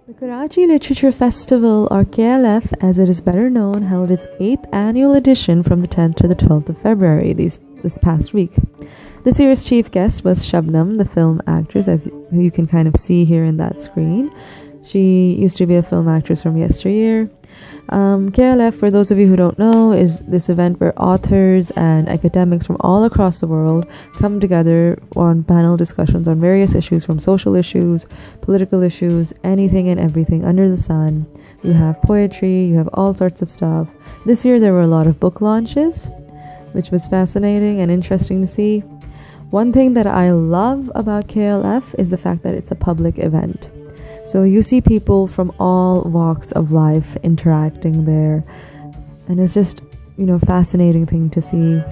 The Karachi Literature Festival, or KLF as it is better known, held its 8th annual edition from the 10th to the 12th of February this past week. This year's chief guest was Shabnam, the film actress, who you can kind of see here in that screen. She used to be a film actress from yesteryear. KLF, for those of you who don't know, is this event where authors and academics from all across the world come together on panel discussions on various issues, from social issues, political issues, anything and everything under the sun. You have poetry, you have all sorts of stuff. This year there were a lot of book launches, which was fascinating and interesting to see. One thing that I love about KLF is the fact that it's a public event. So you see people from all walks of life interacting there, and it's just, fascinating thing to see.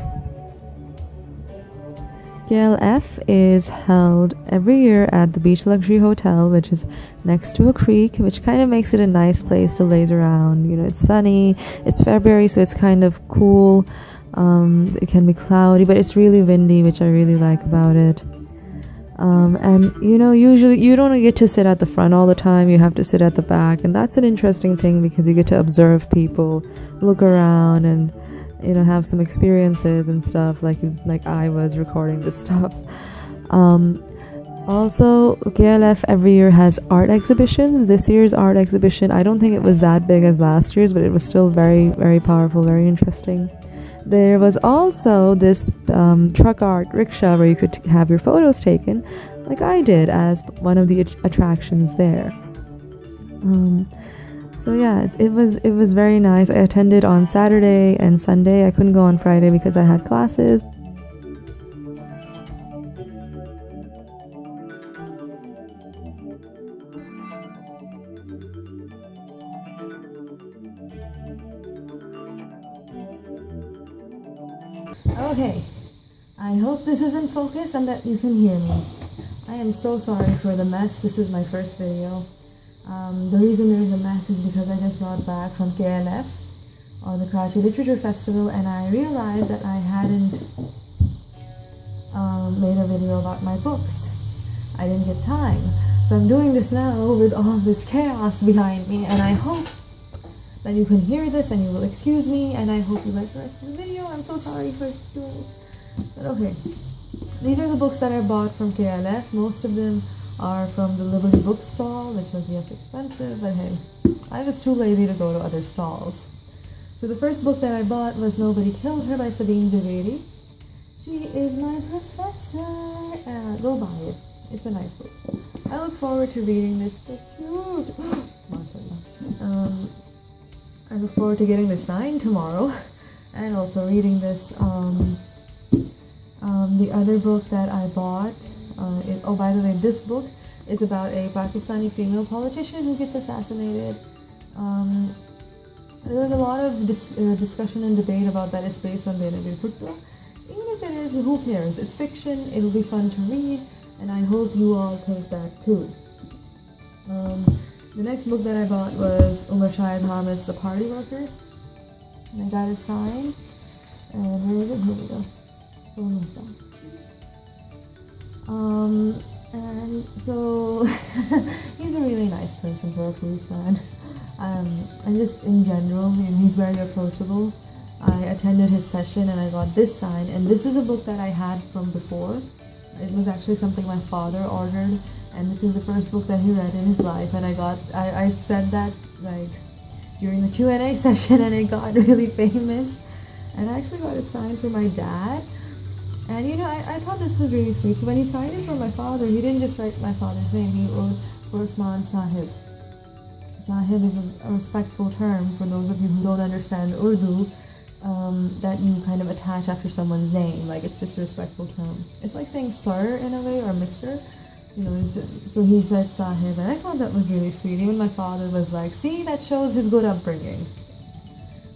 KLF is held every year at the Beach Luxury Hotel, which is next to a creek, which kind of makes it a nice place to laze around. It's sunny, it's February, so it's kind of cool. It can be cloudy, but it's really windy, which I really like about it. And usually you don't get to sit at the front all the time. You have to sit at the back, and that's an interesting thing because you get to observe people, look around, and have some experiences and stuff, like I was recording this stuff. Also, KLF every year has art exhibitions. This year's art exhibition, I don't think it was that big as last year's, but it was still very, very powerful, very interesting. There was also this truck art rickshaw where you could have your photos taken, like I did, as one of the attractions there. So yeah, it was very nice. I attended on Saturday and Sunday. I couldn't go on Friday because I had classes. Okay, I hope this is in focus and that you can hear me. I am so sorry for the mess. This is my first video. The reason there's a mess is because I just got back from KLF, or the Karachi Literature Festival, and I realized that I hadn't made a video about my books. I didn't get time. So I'm doing this now with all this chaos behind me, and I hope that you can hear this and you will excuse me, and I hope you like the rest of the video. I'm so sorry for doing it. But okay. These are the books that I bought from KLF. Most of them are from the Liberty bookstall, which was yes expensive, but hey, I was too lazy to go to other stalls. So the first book that I bought was Nobody Killed Her by Sabine Javeri. She is my professor. Go buy it. It's a nice book. I look forward to reading this. It's cute. I look forward to getting this signed tomorrow, and also reading this. The other book that I bought, by the way, this book is about a Pakistani female politician who gets assassinated. There's a lot of discussion and debate about that it's based on Benazir Bhutto. Even if it is, who cares? It's fiction, it'll be fun to read, and I hope you all take that too. The next book that I bought was Umar Shahid Hamid's The Party Worker, and I got it signed. And where is it? Here we go. And so he's a really nice person for a police man. And just in general, he's very approachable. I attended his session and I got this signed, and this is a book that I had from before. It was actually something my father ordered, and this is the first book that he read in his life, and I said that like during the Q&A session, and it got really famous, and I actually got it signed for my dad. And I thought this was really sweet. So when he signed it for my father, he didn't just write my father's name, he wrote for Usman Sahib. Sahib is a respectful term for those of you who don't understand Urdu, that you kind of attach after someone's name. Like, it's just a respectful term. It's like saying sir in a way, or mister. So he said Sahib, and I thought that was really sweet. Even my father was like, see, that shows his good upbringing.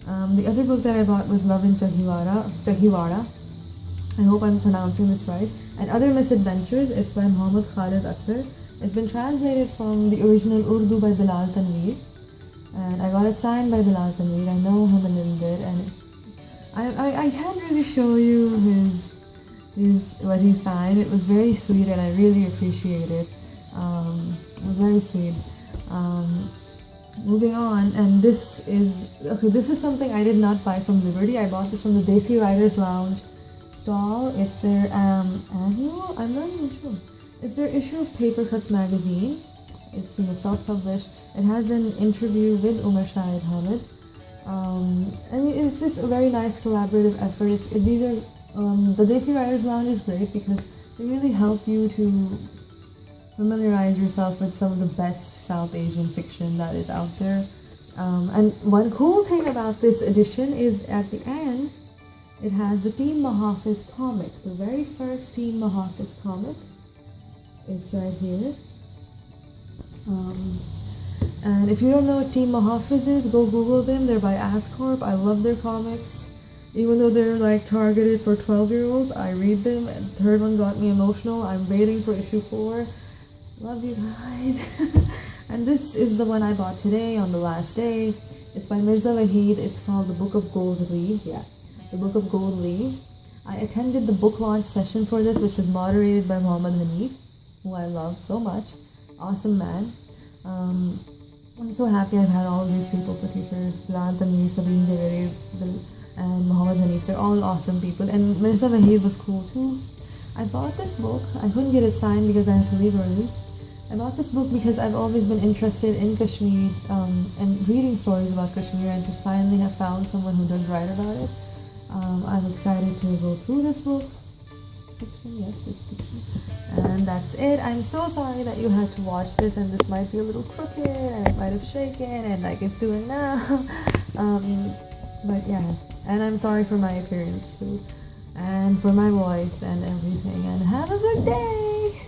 The other book that I bought was Love in Chahiwara. I hope I'm pronouncing this right. And Other Misadventures. It's by Muhammad Khalid Akhtar. It's been translated from the original Urdu by Bilal Tanveer. And I got it signed by Bilal Tanveer. I know him a little bit, and I can't really show you what he signed. It was very sweet, and I really appreciate it. It was very sweet. Moving on, and this is something I did not buy from Liberty. I bought this from the Desi Writers Lounge stall. It's their annual, I'm not even sure. It's their issue of Paper Cuts magazine. It's self-published. It has an interview with Umar Shahid Hamid. And it's just a very nice collaborative effort. These are the Desi Writers Lounge is great because they really help you to familiarize yourself with some of the best South Asian fiction that is out there. And one cool thing about this edition is at the end, it has the Team Mahafiz comic. The very first Team Mahafiz comic is right here. And if you don't know what Team Mahafiz is, go Google them. They're by Ascorp. I love their comics. Even though they're like targeted for 12-year-olds, I read them. And the third one got me emotional. I'm waiting for issue 4. Love you guys. And this is the one I bought today on the last day. It's by Mirza Waheed. It's called The Book of Gold Leaves. Yeah, The Book of Gold Leaves. I attended the book launch session for this, which was moderated by Muhammad Hanif, who I love so much. Awesome man. I'm so happy I've had all these people for teachers. Bilal Tanveer, Sabeen Javeed, and Muhammad Hanif. They're all awesome people. And Mirza Waheed was cool too. I bought this book. I couldn't get it signed because I had to leave early. I bought this book because I've always been interested in Kashmir and reading stories about Kashmir, and to finally have found someone who does write about it. I'm excited to go through this book. Fiction, yes, it's fiction. And that's it. I'm so sorry that you had to watch this, and this might be a little crooked and it might have shaken and like it's doing now. But yeah, and I'm sorry for my appearance too, and for my voice and everything, and have a good day.